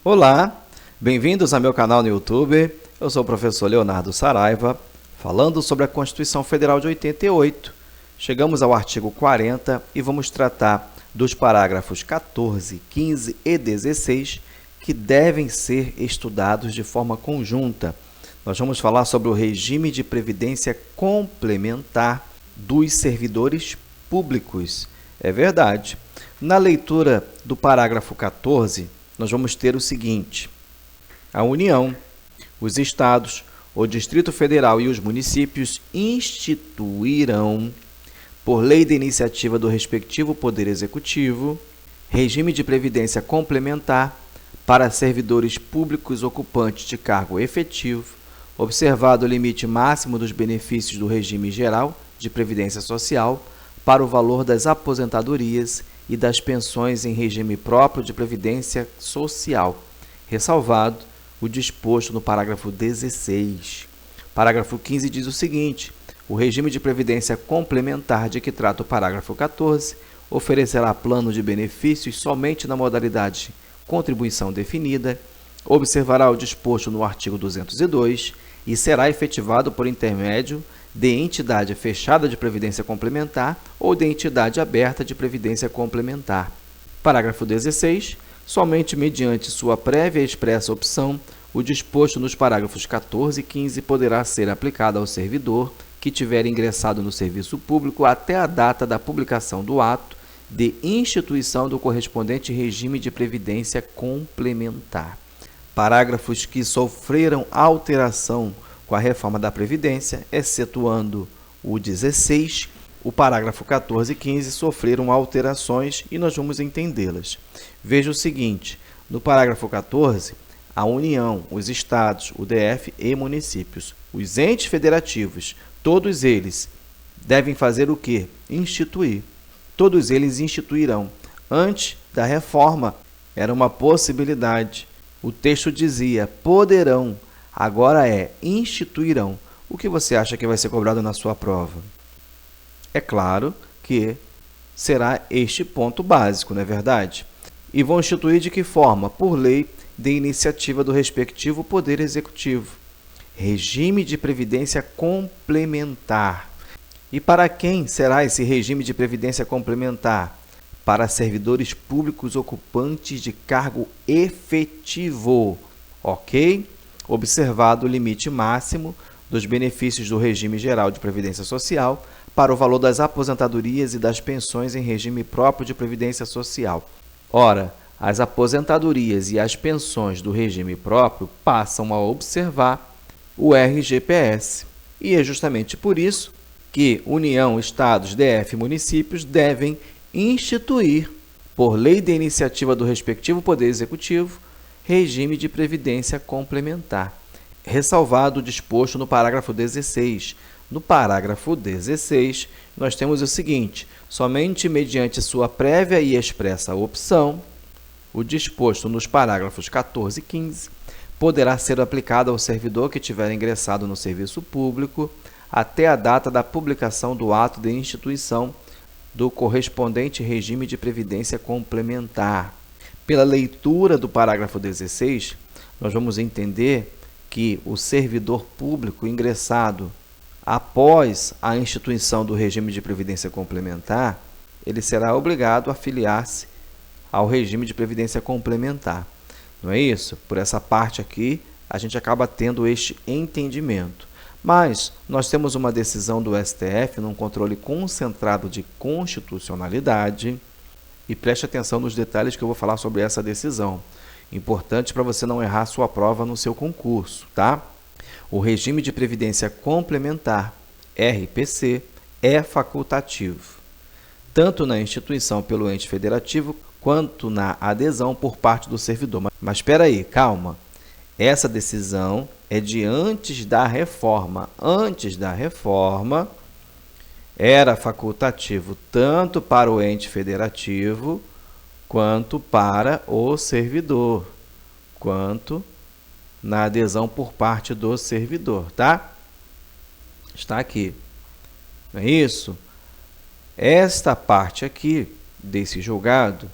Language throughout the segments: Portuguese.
Olá, bem-vindos ao meu canal no YouTube. Eu sou o professor Leonardo Saraiva, falando sobre a Constituição Federal de 88. Chegamos ao artigo 40 e vamos tratar dos parágrafos 14, 15 e 16, que devem ser estudados de forma conjunta. Nós vamos falar sobre o regime de previdência complementar dos servidores públicos. É verdade. Na leitura do parágrafo 14, nós vamos ter o seguinte: a União, os Estados, o Distrito Federal e os municípios instituirão, por lei de iniciativa do respectivo Poder Executivo, regime de previdência complementar para servidores públicos ocupantes de cargo efetivo, observado o limite máximo dos benefícios do regime geral de previdência social para o valor das aposentadorias e das pensões em regime próprio de previdência social, ressalvado o disposto no parágrafo 16. Parágrafo 15 diz o seguinte: o regime de previdência complementar de que trata o parágrafo 14 oferecerá plano de benefícios somente na modalidade contribuição definida, observará o disposto no artigo 202 e será efetivado por intermédio de entidade fechada de previdência complementar ou de entidade aberta de previdência complementar. Parágrafo 16. Somente mediante sua prévia e expressa opção, o disposto nos parágrafos 14 e 15 poderá ser aplicado ao servidor que tiver ingressado no serviço público até a data da publicação do ato de instituição do correspondente regime de previdência complementar. Parágrafos que sofreram alteração com a reforma da Previdência, excetuando o 16, o parágrafo 14 e 15 sofreram alterações e nós vamos entendê-las. Veja o seguinte: no parágrafo 14, a União, os Estados, o DF e municípios, os entes federativos, todos eles devem fazer o quê? Instituir. Todos eles instituirão. Antes da reforma, era uma possibilidade. O texto dizia poderão. Agora é instituirão. O que você acha que vai ser cobrado na sua prova? É claro que será este ponto básico, não é verdade? E vão instituir de que forma? Por lei de iniciativa do respectivo Poder Executivo. Regime de previdência complementar. E para quem será esse regime de previdência complementar? Para servidores públicos ocupantes de cargo efetivo. Ok? Observado o limite máximo dos benefícios do regime geral de previdência social para o valor das aposentadorias e das pensões em regime próprio de previdência social. Ora, as aposentadorias e as pensões do regime próprio passam a observar o RGPS. E é justamente por isso que União, Estados, DF e municípios devem instituir, por lei de iniciativa do respectivo Poder Executivo, regime de previdência complementar, ressalvado o disposto no parágrafo 16. No parágrafo 16, nós temos o seguinte: somente mediante sua prévia e expressa opção, o disposto nos parágrafos 14 e 15 poderá ser aplicado ao servidor que tiver ingressado no serviço público até a data da publicação do ato de instituição do correspondente regime de previdência complementar. Pela leitura do parágrafo 16, nós vamos entender que o servidor público ingressado após a instituição do regime de previdência complementar, ele será obrigado a filiar-se ao regime de previdência complementar. Não é isso? Por essa parte aqui, a gente acaba tendo este entendimento. Mas nós temos uma decisão do STF num controle concentrado de constitucionalidade. E preste atenção nos detalhes que eu vou falar sobre essa decisão. Importante para você não errar sua prova no seu concurso, tá? O regime de previdência complementar, RPC, é facultativo, tanto na instituição pelo ente federativo, quanto na adesão por parte do servidor. Mas espera aí, calma. Essa decisão é de antes da reforma. Antes da reforma, era facultativo tanto para o ente federativo quanto para o servidor, quanto na adesão por parte do servidor, tá? Está aqui. Não é isso? Esta parte aqui desse julgado,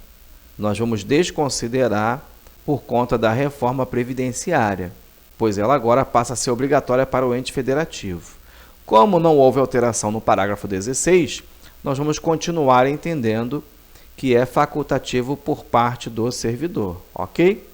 nós vamos desconsiderar por conta da reforma previdenciária, pois ela agora passa a ser obrigatória para o ente federativo. Como não houve alteração no parágrafo 16, nós vamos continuar entendendo que é facultativo por parte do servidor, ok?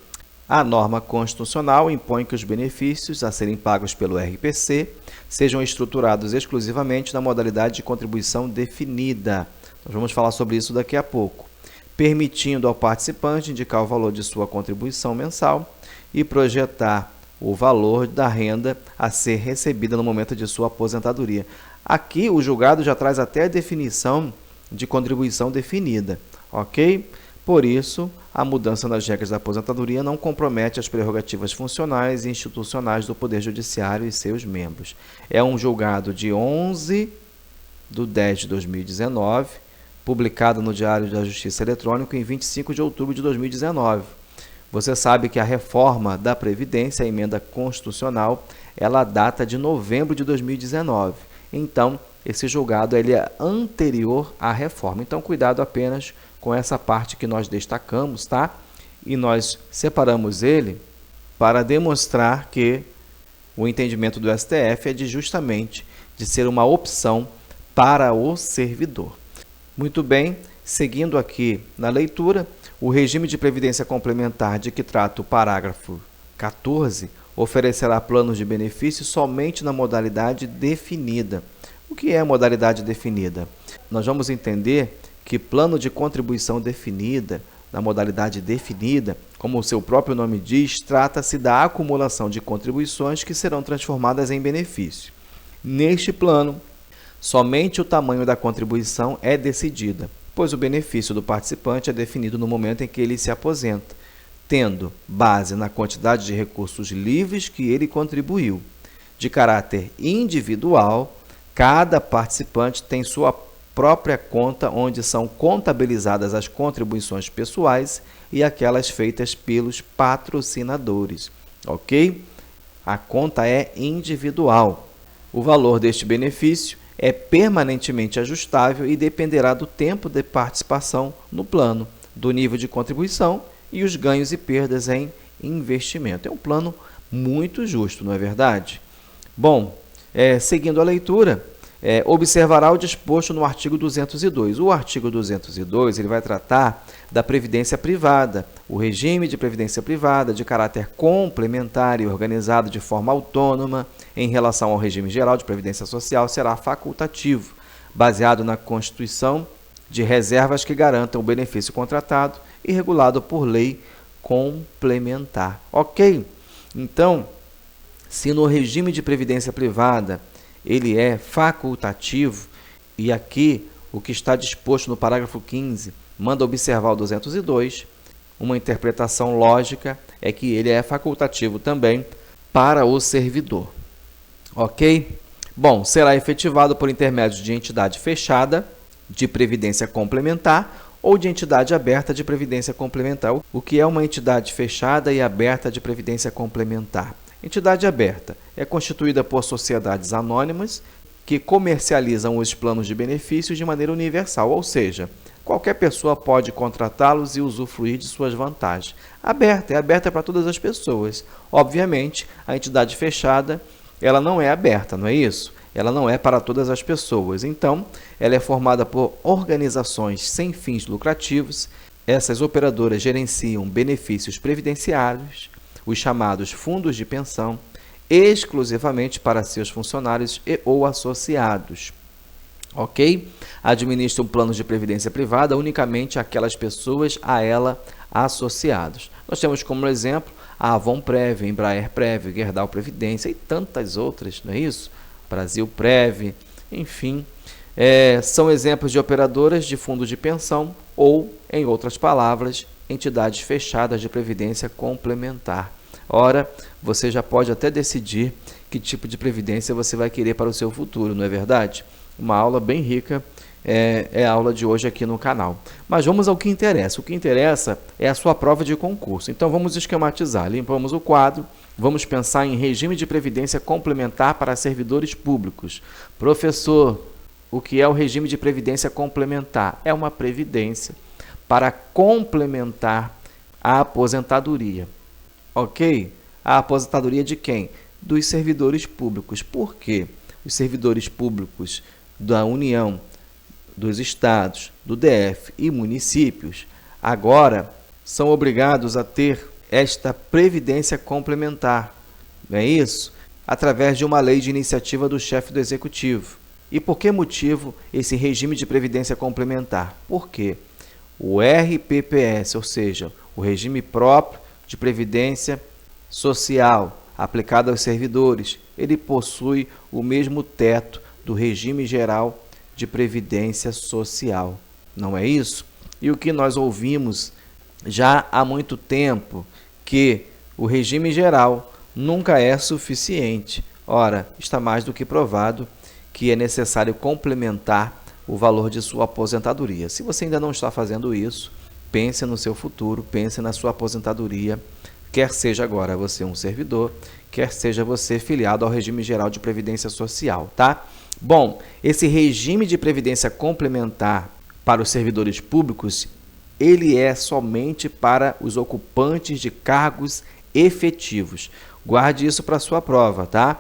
A norma constitucional impõe que os benefícios a serem pagos pelo RPC sejam estruturados exclusivamente na modalidade de contribuição definida. Nós vamos falar sobre isso daqui a pouco, permitindo ao participante indicar o valor de sua contribuição mensal e projetar o valor da renda a ser recebida no momento de sua aposentadoria. Aqui o julgado já traz até a definição de contribuição definida, ok? Por isso, a mudança nas regras da aposentadoria não compromete as prerrogativas funcionais e institucionais do Poder Judiciário e seus membros. É um julgado de 11/10/2019, publicado no Diário da Justiça Eletrônico em 25 de outubro de 2019. Você sabe que a reforma da Previdência, a emenda constitucional, ela data de novembro de 2019. Então, esse julgado ele é anterior à reforma. Então, cuidado apenas com essa parte que nós destacamos, tá? E nós separamos ele para demonstrar que o entendimento do STF é justamente de ser uma opção para o servidor. Muito bem, seguindo aqui na leitura, o regime de previdência complementar de que trata o parágrafo 14 oferecerá planos de benefício somente na modalidade definida. O que é a modalidade definida? Nós vamos entender que plano de contribuição definida, na modalidade definida, como o seu próprio nome diz, trata-se da acumulação de contribuições que serão transformadas em benefício. Neste plano, somente o tamanho da contribuição é decidida, pois o benefício do participante é definido no momento em que ele se aposenta, tendo base na quantidade de recursos livres que ele contribuiu. De caráter individual, cada participante tem sua própria conta onde são contabilizadas as contribuições pessoais e aquelas feitas pelos patrocinadores, ok? A conta é individual. O valor deste benefício é permanentemente ajustável e dependerá do tempo de participação no plano, do nível de contribuição e os ganhos e perdas em investimento. É um plano muito justo, não é verdade? Bom, seguindo a leitura, observará o disposto no artigo 202. O artigo 202 ele vai tratar da previdência privada. O regime de previdência privada de caráter complementar e organizado de forma autônoma em relação ao regime geral de previdência social será facultativo, baseado na constituição de reservas que garantam o benefício contratado e regulado por lei complementar. Ok? Então, se no regime de previdência privada ele é facultativo, e aqui o que está disposto no parágrafo 15 manda observar o 202, uma interpretação lógica é que ele é facultativo também para o servidor. Ok? Bom, será efetivado por intermédio de entidade fechada de previdência complementar ou de entidade aberta de previdência complementar. O que é uma entidade fechada e aberta de previdência complementar? Entidade aberta é constituída por sociedades anônimas que comercializam os planos de benefícios de maneira universal, ou seja, qualquer pessoa pode contratá-los e usufruir de suas vantagens. Aberta, é aberta para todas as pessoas. Obviamente, a entidade fechada, ela não é aberta, não é isso? Ela não é para todas as pessoas. Então, ela é formada por organizações sem fins lucrativos. Essas operadoras gerenciam benefícios previdenciários, os chamados fundos de pensão, exclusivamente para seus funcionários e ou associados. Ok? Administram planos de previdência privada unicamente aquelas pessoas a ela associados. Nós temos como exemplo a Avonprev, Embraer Prev, Gerdau Previdência e tantas outras, não é isso? Brasil Prev, enfim. São exemplos de operadoras de fundos de pensão ou, em outras palavras, entidades fechadas de previdência complementar. Ora, você já pode até decidir que tipo de previdência você vai querer para o seu futuro, não é verdade? Uma aula bem rica é a aula de hoje aqui no canal. Mas vamos ao que interessa. O que interessa é a sua prova de concurso. Então vamos esquematizar. Limpamos o quadro, vamos pensar em regime de previdência complementar para servidores públicos. Professor, o que é o regime de previdência complementar? É uma previdência para complementar a aposentadoria. Ok? A aposentadoria de quem? Dos servidores públicos. Por quê? Os servidores públicos da União, dos estados, do DF e municípios, agora são obrigados a ter esta previdência complementar. Não é isso? Através de uma lei de iniciativa do chefe do executivo. E por que motivo esse regime de previdência complementar? Porque o RPPS, ou seja, o regime próprio de previdência social aplicado aos servidores, ele possui o mesmo teto do regime geral de previdência social. Não é isso? E o que nós ouvimos já há muito tempo, que o regime geral nunca é suficiente. Ora, está mais do que provado que é necessário complementar o valor de sua aposentadoria. Se você ainda não está fazendo isso, pense no seu futuro, pense na sua aposentadoria, quer seja agora você um servidor, quer seja você filiado ao regime geral de previdência social, tá? Bom, esse regime de previdência complementar para os servidores públicos, ele é somente para os ocupantes de cargos efetivos. Guarde isso para a sua prova, tá?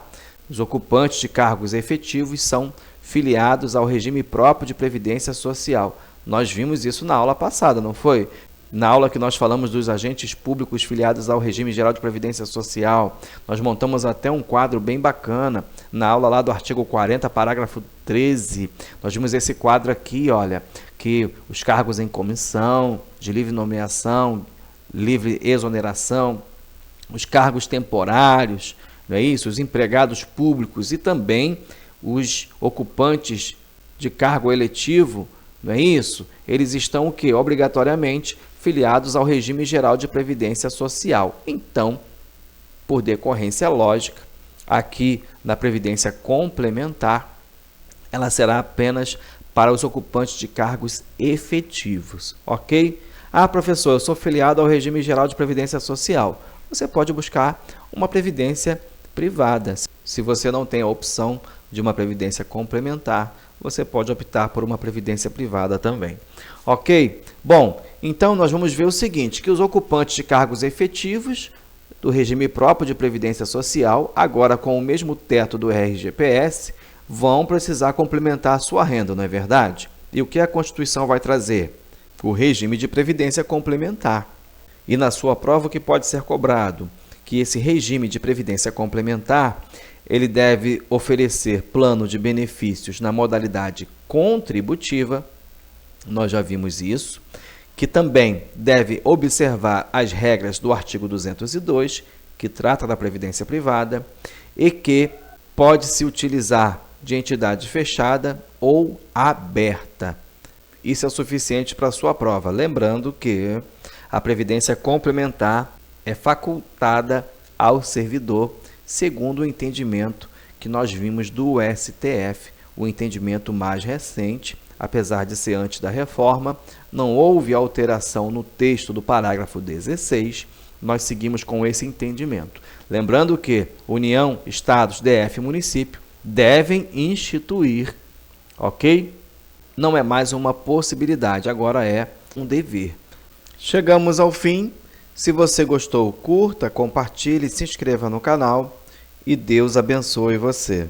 Os ocupantes de cargos efetivos são filiados ao regime próprio de previdência social. Nós vimos isso na aula passada, não foi? Na aula que nós falamos dos agentes públicos filiados ao regime geral de previdência social, nós montamos até um quadro bem bacana na aula lá do artigo 40, parágrafo 13. Nós vimos esse quadro aqui, olha, que os cargos em comissão, de livre nomeação, livre exoneração, os cargos temporários, não é isso? Os empregados públicos e também os ocupantes de cargo eletivo, não é isso? Eles estão o quê? Obrigatoriamente filiados ao regime geral de previdência social. Então, por decorrência lógica, aqui na previdência complementar, ela será apenas para os ocupantes de cargos efetivos, ok? Ah, professor, eu sou filiado ao regime geral de previdência social. Você pode buscar uma previdência privada. Se você não tem a opção de uma previdência complementar, você pode optar por uma previdência privada também. Ok? Bom, então nós vamos ver o seguinte, que os ocupantes de cargos efetivos do regime próprio de previdência social, agora com o mesmo teto do RGPS, vão precisar complementar a sua renda, não é verdade? E o que a Constituição vai trazer? O regime de previdência complementar. E na sua prova o que pode ser cobrado? Que esse regime de previdência complementar, ele deve oferecer plano de benefícios na modalidade contributiva, nós já vimos isso, que também deve observar as regras do artigo 202, que trata da previdência privada, e que pode se utilizar de entidade fechada ou aberta. Isso é suficiente para a sua prova. Lembrando que a previdência complementar é facultada ao servidor, segundo o entendimento que nós vimos do STF, o entendimento mais recente, apesar de ser antes da reforma, não houve alteração no texto do parágrafo 16, nós seguimos com esse entendimento. Lembrando que União, Estados, DF e município devem instituir, ok? Não é mais uma possibilidade, agora é um dever. Chegamos ao fim. Se você gostou, curta, compartilhe, se inscreva no canal e Deus abençoe você.